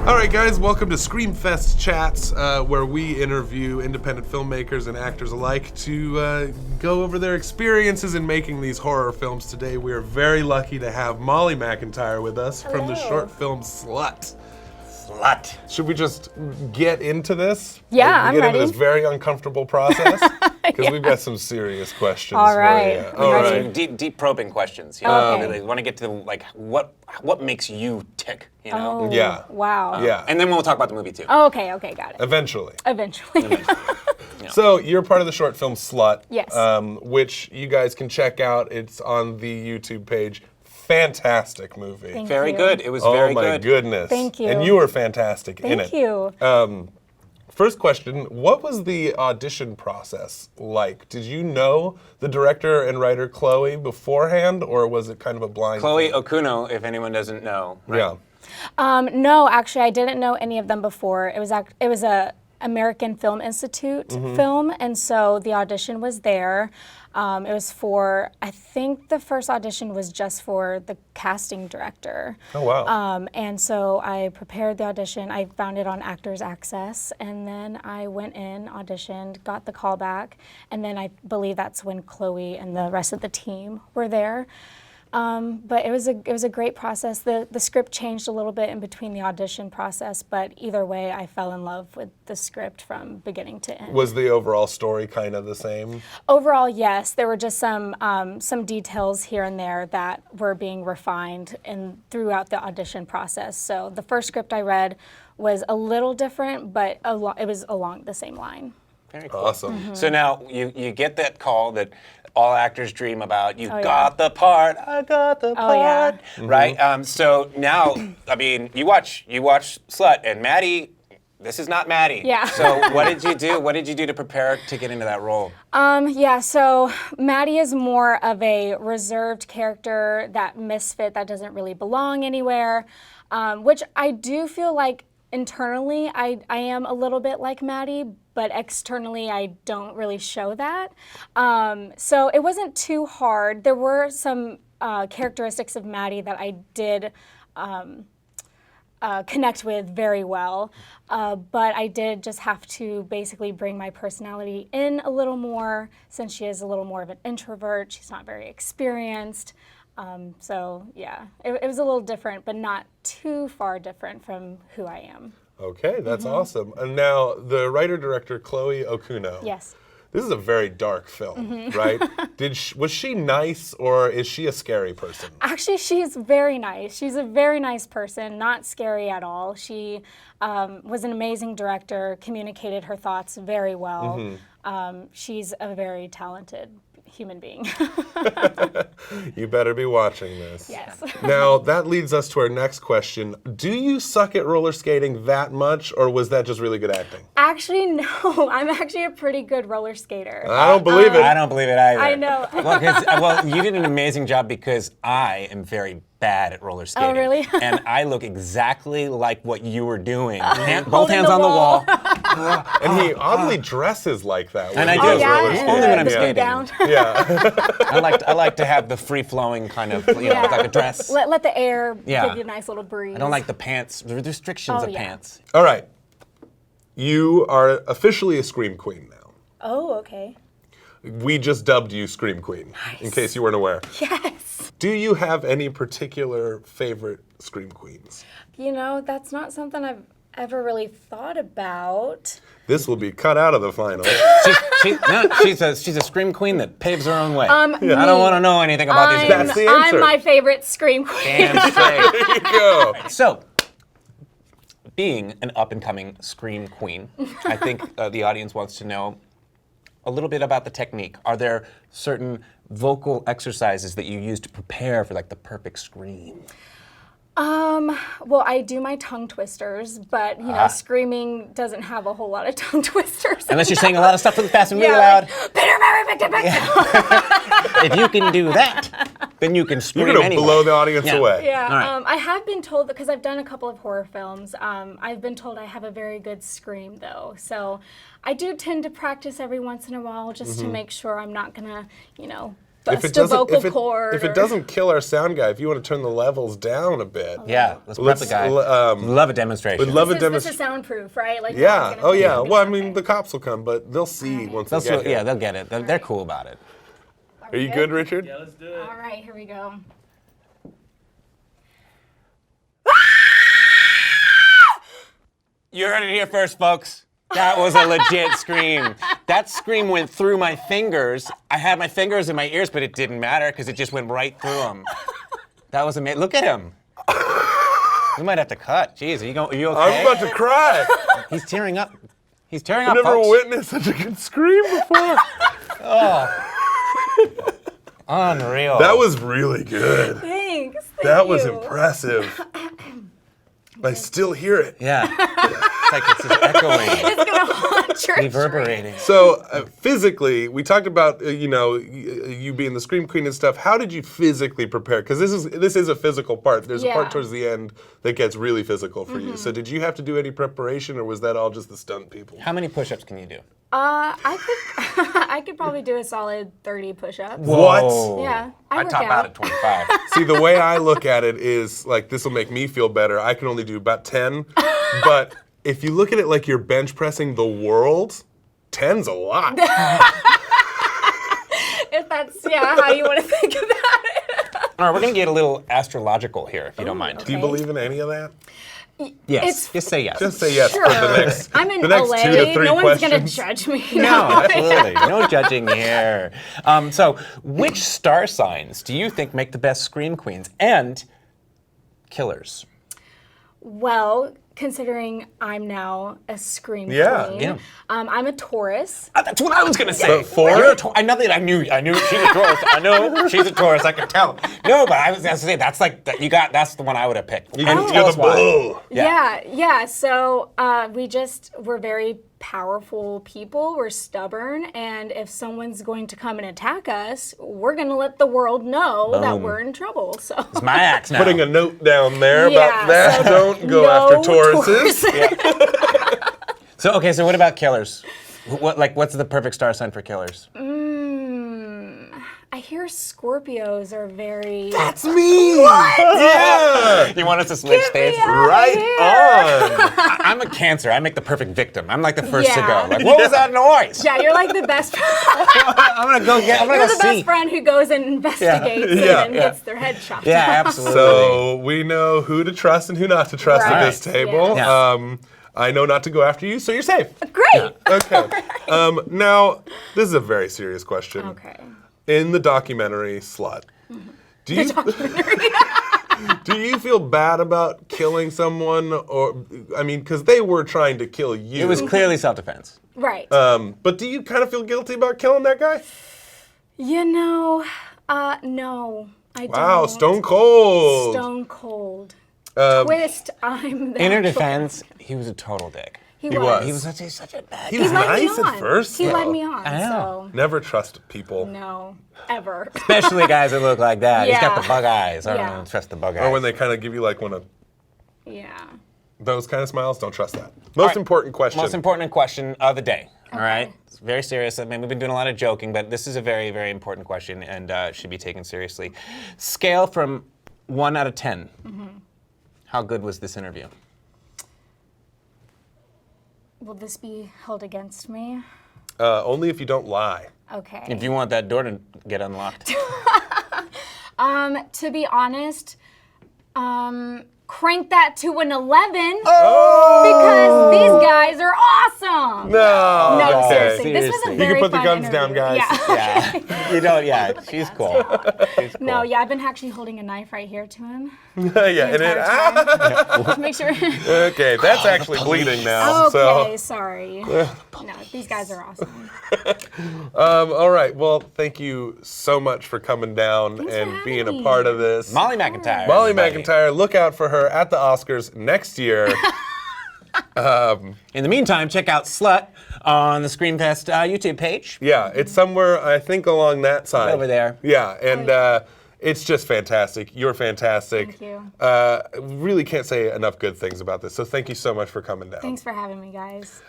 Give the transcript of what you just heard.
All right, guys, welcome to Screamfest Chats, where we interview independent filmmakers and actors alike to go over their experiences in making these horror films. Today, we are very lucky to have Molly McIntyre with us from the short film SLUT. SLUT. Should we just get into this? Yeah, I'm get ready. into this very uncomfortable process? Because we've got some serious questions. All right. For you. All right. Some deep probing questions. You Okay. know, really want to get to like what makes you tick. You know. Oh, Yeah. Wow. Yeah. And then we'll talk about the movie too. Oh, okay, got it. Eventually. Eventually. So you're part of the short film SLUT, Yes. Which you guys can check out. It's on the YouTube page. Fantastic movie. Thank Very you. good. It was Oh very my good. goodness. Thank you. And you were fantastic in it. Thank you. First question, what was the audition process like? Did you know the director and writer Chloe beforehand, or was it kind of a blind Chloe thing? Okuno, if anyone doesn't know. Right? Yeah. No, actually, I didn't know any of them before. It was a American Film Institute film, and so the audition was there. It was for, I think the first audition was just for the casting director. Oh, wow. And so I prepared the audition. I found it on Actors Access, and then I went in, auditioned, got the call back, and then I believe that's when Chloe and the rest of the team were there. But it was a great process. The script changed a little bit in between the audition process, but either way, I fell in love with the script from beginning to end. Was the overall story kind of the same? Overall, yes. There were just some details here and there that were being refined throughout the audition process. So the first script I read was a little different, but it was along the same line. Very cool. Awesome. So now you get that call that all actors dream about. You Oh, got the part. I got the part. yeah. Right. So now, I mean, you watch SLUT, and Maddie. This is not Maddie. Yeah. So what did you do? What did you do to prepare to get into that role? Yeah, so Maddie is more of a reserved character, that misfit that doesn't really belong anywhere, which I do feel like internally I am a little bit like Maddie, but externally I don't really show that. So it wasn't too hard. There were some characteristics of Maddie that I did connect with very well, but I did just have to basically bring my personality in a little more, since she is a little more of an introvert. She's not very experienced. So yeah, it was a little different, but not too far different from who I am. Okay, that's awesome. And now, the writer-director Chloe Okuno. Yes. This is a very dark film, right? Was she nice, or is she a scary person? Actually, she's very nice. She's a very nice person, not scary at all. She was an amazing director, communicated her thoughts very well. She's a very talented human being. You better be watching this. Yes. Now, that leads us to our next question. Do you suck at roller skating that much, or was that just really good acting? Actually, no. I'm actually a pretty good roller skater. I don't believe it. I don't believe it either. I know. Well, you did an amazing job because I am very bad at roller skating. Oh, really? And I look exactly like what you were doing. Both Holding hands the on the wall. wall. And he oddly dresses like that. And I he do. does Oh, yeah? roller skating. Only when I'm the skating. down. Yeah. I like to have the free-flowing kind of, like a dress. Let the air Yeah. give you a nice little breeze. I don't like the pants, the restrictions Oh, of yeah. pants. All right. You are officially a Scream Queen now. Oh, okay. We just dubbed you Scream Queen, in case you weren't aware. Yes. Do you have any particular favorite Scream Queens? You know, that's not something I've ever really thought about. This will be cut out of the final. She's a scream queen that paves her own way. I don't want to know anything about these That's the answer. I'm my favorite Scream Queen. Damn straight. There you go. So, being an up-and-coming scream queen, I think the audience wants to know a little bit about the technique. Are there certain vocal exercises that you use to prepare for like the perfect scream? Well, I do my tongue twisters, but you know, screaming doesn't have a whole lot of tongue twisters. Unless you're saying a lot of stuff really fast and really Yeah, loud. like, Peter, Mary, Victor, Victor. If you can do that, then you can scream You're going to anyway. blow the audience Yeah. away. Yeah, All right. I have been told, because I've done a couple of horror films, I've been told I have a very good scream, though. So I do tend to practice every once in a while just to make sure I'm not going to, you know, if it doesn't kill our sound guy, if you want to turn the levels down a bit. Yeah, let's prep the guy. Love a demonstration. We'd love a This demonstration. is soundproof, right? Like, Yeah. Oh, yeah. Well, I mean, okay. the cops will come, but they'll see once they get here. Yeah, they'll get it. They're cool about it. Are you good, Richard? Yeah, let's do it. All right, here we go. You heard it here first, folks. That was a legit scream. That scream went through my fingers. I had my fingers in my ears, but it didn't matter because it just went right through them. That was amazing. Look at him. We might have to cut. Jeez, are you okay? I'm about to cry. He's tearing up. He's tearing up, I've never folks. witnessed such a good scream before. Unreal. That was really good. Thanks. That was impressive. I still hear it. Yeah. It's like it's just echoing, It's gonna haunt your reverberating. So physically, we talked about you being the Scream Queen and stuff. How did you physically prepare? Because this is a physical part. There's a part towards the end that gets really physical for you. So did you have to do any preparation, or was that all just the stunt people? How many push-ups can you do? I could probably do a solid 30 push-ups. What? Yeah, I work top out out. at 25. See, the way I look at it is like, this will make me feel better. I can only do about 10, but if you look at it like you're bench pressing the world, 10's a lot. If that's how you want to think about it. All right, we're going to get a little astrological here, if you don't mind. Do you believe in any of that? Yes. Just say yes. Just say yes Sure. for the next, I'm in the next LA. 2 to 3 no one's gonna questions. judge me. No, absolutely. No judging here. So, which star signs do you think make the best Scream Queens and killers? Well, considering I'm now a Scream Queen, yeah. I'm a Taurus. That's what I was gonna say. Four? You're a I know that I knew she's a Taurus. I know she's a Taurus. I could tell. No, but I was gonna say that's like that's the one I would have picked. And You're tell the us why. bull. Yeah. So we're very powerful people. We're stubborn, and if someone's going to come and attack us, we're gonna let the world know that Boom. we're in trouble. So It's my axe now. Putting a note down there Yeah, about that. so Don't go no after Tauruses. So what about killers? What's the perfect star sign for killers? I hear Scorpios are very. That's me. Yeah. You want us to switch Get me states? out of Right here. on. I'm a Cancer. I make the perfect victim. I'm like the first to Yeah. go. Like, what was that noise? Yeah, you're like the best. I'm gonna go You're the see. best friend who goes and investigates Yeah. and gets their head chopped Yeah, off. absolutely. So we know who to trust and who not to trust at Right. this table. Yeah. I know not to go after you, so you're safe. Great. Okay. Now, this is a very serious question. Okay. In the documentary SLUT, do you feel bad about killing someone, or I mean, because they were trying to kill you? It was clearly self-defense. Right. But do you kind of feel guilty about killing that guy? No, I don't. Wow, stone cold. Stone cold. Um, Twist, I'm the In her actual- defense, he was a total dick. He was. He was such a bad. He was led me nice on. at first. He though. led me on. I know. Never trust people. So, no, ever. Especially guys that look like that. He's got Yeah. the bug eyes. I Yeah. don't trust the bug eyes. Or when they kind of give you like one of Yeah. those kind of smiles, don't trust that. Most important question. Most important question of the day. All right, it's very serious. I mean, we've been doing a lot of joking, but this is a very, very important question and should be taken seriously. Scale from 1 out of 10. How good was this interview? Will this be held against me? Only if you don't lie. Okay. If you want that door to get unlocked. To be honest, crank that to an 11 Oh! because these guys are awesome. No. No, okay. seriously, this was a Seriously. You very can put the fun guns down, interview. guys. Yeah. Yeah. You know, yeah, she's cool. She's cool. No, yeah, I've been actually holding a knife right here to him. Yeah, and entire time. To make sure. okay, that's actually bleeding now. Okay, sorry. No, these guys are awesome. All right. Well, thank you so much for coming down Thanks for and having being a me. part of this. Molly McIntyre. Molly everybody. McIntyre, look out for her at the Oscars next year. In the meantime, check out SLUT on the Screamfest YouTube page. Yeah, it's somewhere, I think, along that side. Over there. Yeah, and it's just fantastic. You're fantastic. Thank you. Really can't say enough good things about this, so thank you so much for coming down. Thanks for having me, guys.